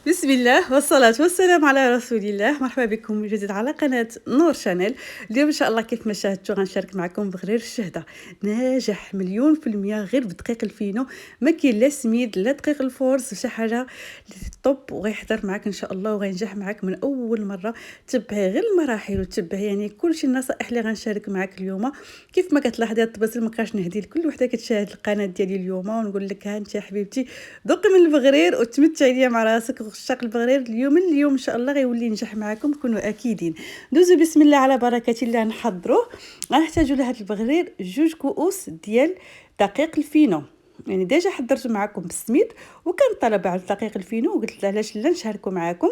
بسم الله والصلاة والسلام على رسول الله. مرحبا بكم من جديد على قناة نور شانيل. اليوم إن شاء الله كيف ما شاهدتوا غنشارك معكم بغرير الشهدة ناجح مليون في المية غير بدقيق الفينو. ما كاين لا سميد لا دقيق الفورس شي حاجة اللي طوب وغيحضر معك إن شاء الله وغينجح معك من أول مرة. تبعي غير المراحل وتبعي يعني كلشي النصائح اللي غنشارك معك اليوم. كيف ما كتلاحظي هاد التباصيل ما كاش نهدي لكل وحده كتشاهد القناة ديالي اليوم ونقول لك ها انت يا حبيبتي ذوقي من البغرير وتمتعي ليا مع راسك وغشاق البغرير. اليوم ان شاء الله غيولي ينجح معكم كونوا اكيدين. دوزو بسم الله على بركه الله نحضروه. غنحتاجوا لهاد البغرير 2 كؤوس ديال دقيق الفينو. يعني ديجا حضرت معكم بالسميد وكان طلب على دقيق الفينو وقلت علاش لا نشاركو معكم.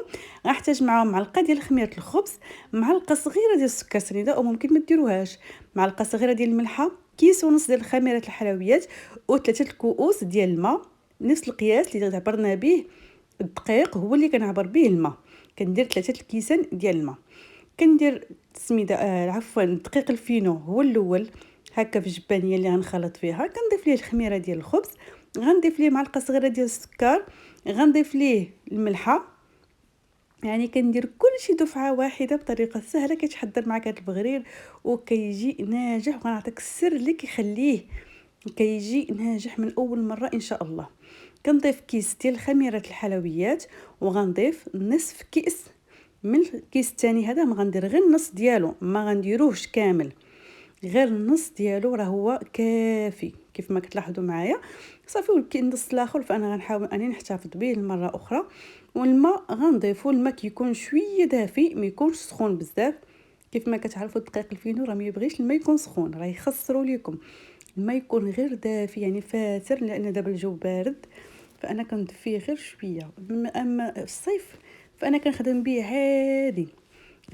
غنحتاج معاهم معلقه ديال خميره الخبز، معلقه صغيره ديال السكر سنيده او ممكن ما ديروهاش، معلقه صغيره ديال الملحه، كيس ونص ديال خميره الحلويات، وثلاثه الكؤوس ديال الماء نفس القياس اللي عبرنا به الدقيق هو اللي كنعبر به الماء. كندير 3 الكيسان ديال الماء. كندير السميده عفوا دقيق الفينو هو الاول هكا في الجبانيه اللي غنخلط فيها. كنضيف ليه الخميره ديال الخبز، غنضيف ليه معلقه صغيره ديال السكر، غنضيف ليه الملحه. يعني كندير كلشي دفعه واحده بطريقه سهله كيتحضر معك هذا البغرير وكيجي ناجح. وغنعطيك السر اللي كيخليه كيجي ناجح من اول مره ان شاء الله. كنضيف كيس ديال خميره الحلويات وغنضيف نصف كيس من الكيس الثاني. هذا ما غندير غير النص ديالو، ما غنديروهش كامل، غير النص ديالو راه هو كافي كيف ما كتلاحظوا معايا. صافي والكاين النص الاخر فانا غنحاول اني نحتفظ به المره اخرى. والماء غنضيفو الماء كيكون شويه دافي ما يكونش سخون بزاف. كيف ما كتعرفوا الدقيق الفينو راه ما يبغيش الماء يكون سخون، راه يخسروا لكم. الماء يكون غير دافي يعني فاتر، لان دابا الجو بارد فانا كنضيف فيه غير شويه. اما الصيف فانا كنخدم به عادي،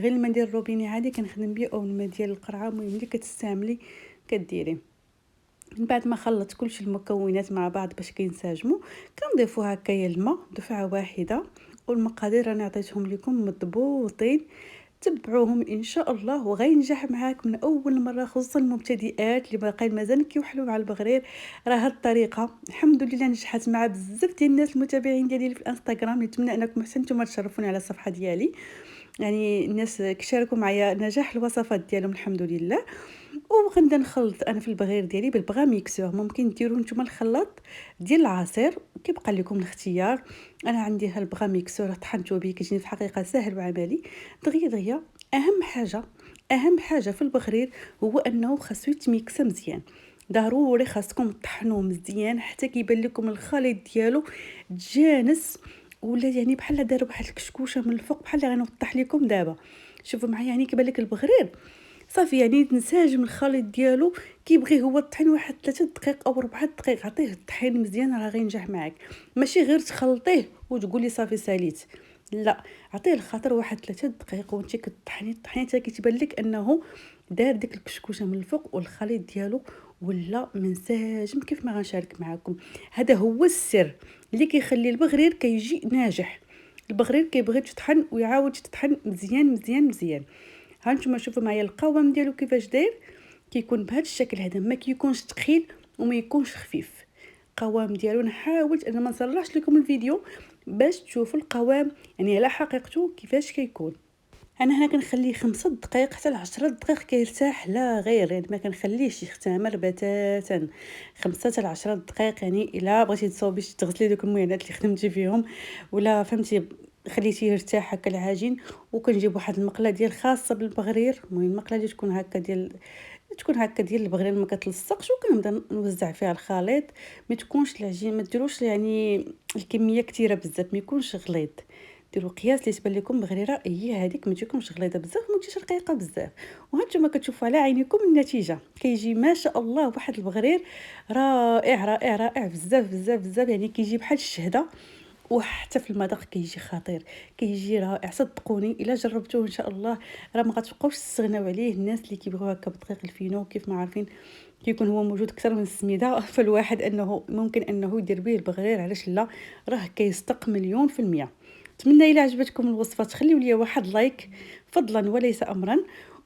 غير الماء ديال الروبيني عادي كنخدم به او الماء ديال القرعه. المهم اللي كتستعملي كديري. من بعد ما خلطت كلشي المكونات مع بعض باش كينسجموا كنضيفوا هكايا الماء دفعه واحده. والمقادير راني عطيتهم لكم مضبوطين، تبعوهم ان شاء الله وغينجح معاك من اول مره، خصوصا المبتدئات اللي باقيين مازال كيوحلوا على البغرير. راه هاد الطريقه الحمد لله نجحت مع بزاف ديال الناس المتابعين ديالي في الانستغرام. نتمنى انكم حتى نتوما تشرفوني على الصفحه ديالي، يعني الناس كيشاركوا معايا نجاح الوصفات ديالهم الحمد لله. وغنبدا نخلط انا في البغير ديالي بالبغا ميكسور. ممكن ديروا نتوما الخلاط ديال العصير كيبقى لكم الاختيار. انا عندي هالبغا ميكسور طحنته به كيجيني في الحقيقه سهل وعملي. دغيا دغيا اهم حاجه في البغرير هو انه خاصو يتميكس مزيان. ضروري خاصكم تطحنوه مزيان حتى كيبان لكم الخليط ديالو تجانس، ولا يعني بحال داروا واحد الكشكوشه من الفوق بحال اللي غنوضح لكم دابا. شوفوا معايا يعني كيبان لك البغرير صافي يعني تنسجم الخليط ديالو. كيبغي هو الطحين واحد 3 دقائق او 4 دقائق، عطيه الطحين مزيان راه غينجح معك. ماشي غير تخلطيه وتقولي صافي ساليت، لا، عطيه الخاطر واحد 3 دقائق وانت كطحني حتى كتبان لك انه دار ديك الكشكوشه من الفوق والخليط ديالو ولا منسجم كيف ما غنشارك معكم. هذا هو السر اللي كيخلي البغرير كيجي ناجح. البغرير كيبغي تطحن ويعاود تطحن مزيان مزيان مزيان. ها نتوما شوفوا معايا القوام ديالو كيفاش داير. كيكون بهذا الشكل هذا، ما كيكونش ثقيل وما يكونش خفيف. القوام ديالو انا حاولت انا ما نصلحش لكم الفيديو باش تشوفوا القوام يعني على حقيقته كيفاش كيكون. انا هنا كنخليه 5 دقائق حتى ل10 دقائق كيرتاح لا غير، يعني ما كنخليهش يختمر بتاتا. 5 حتى ل10 دقائق يعني الا بغيتي تصاوبي تغسلي دوك المعينات اللي خدمتي فيهم ولا فهمتي خليتيه يرتاح هكا العجين. وكنجيب واحد المقله ديال خاصه بالبغرير، المهم المقله دي تكون هكا ديال البغرير ما كتلصقش، وكنبدا نوزع فيها الخليط. ما تكونش العجين ما ديروش يعني الكميه كثيره بزاف، ما يكونش غليظ. ديروا قياس اللي تبان لكم بغريره هي هذيك، ما تكونش غليظه بزاف وما تجيش رقيقه بزاف. وهانتوما كتشوفوا على عينيكم النتيجه كيجي ما شاء الله واحد البغرير رائع رائع رائع بزاف بزاف بزاف. يعني كيجي بحال الشهده، وحتى في المذاق كيجي خطير، كيجي رائع. صدقوني الا جربتوه ان شاء الله راه ما غتبقاوش تستغناو عليه. الناس اللي كيبغيو هكا بدقيق الفينو كيف ما عارفين كيكون هو موجود اكثر من السميده فالواحد انه ممكن انه يدير به البغرير، علاش لا، راه كيصدق مليون في المية. نتمنى الا عجبتكم الوصفه تخليو لي واحد لايك فضلا وليس امرا،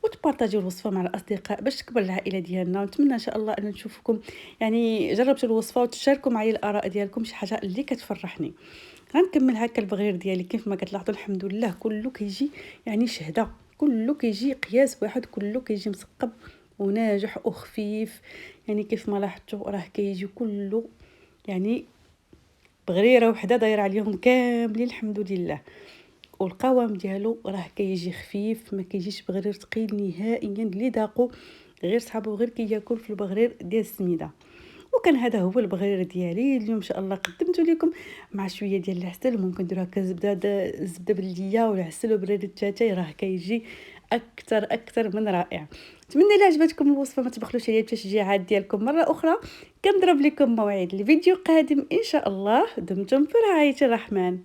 وتبارطاجيو الوصفه مع الاصدقاء باش تكبر العائله ديالنا. ونتمنى ان شاء الله ان نشوفكم يعني جربتوا الوصفه وتشاركوا معايا الاراء ديالكم، شي حاجه اللي كتفرحني. غنكمل هكا البغير ديالي كيف ما كتلاحظوا الحمد لله كله كيجي يعني شهده، كله كيجي قياس واحد، كله كيجي مثقب وناجح وخفيف. يعني كيف ما لاحظتوا راه كيجي كله يعني بغريره وحده دايره عليهم كاملين الحمد لله. والقوام ديالو راه كيجي خفيف، ما كيجيش بغرير ثقيل نهائيا. اللي ذاقوا غير صحابو غير كياكل في البغرير ديال السميده. وكان هذا هو البغرير ديالي اليوم ان شاء الله قدمته لكم مع شويه ديال العسل. ممكن ديروا هكا الزبده بلديه والعسل وبرير التاتاي، راه كيجي اكثر من رائع. نتمنى الا عجبتكم الوصفه ما تبخلوش عليا بتشجيعات ديالكم مره اخرى. كنضرب لكم موعد الفيديو قادم ان شاء الله. دمتم في رعايه الرحمن.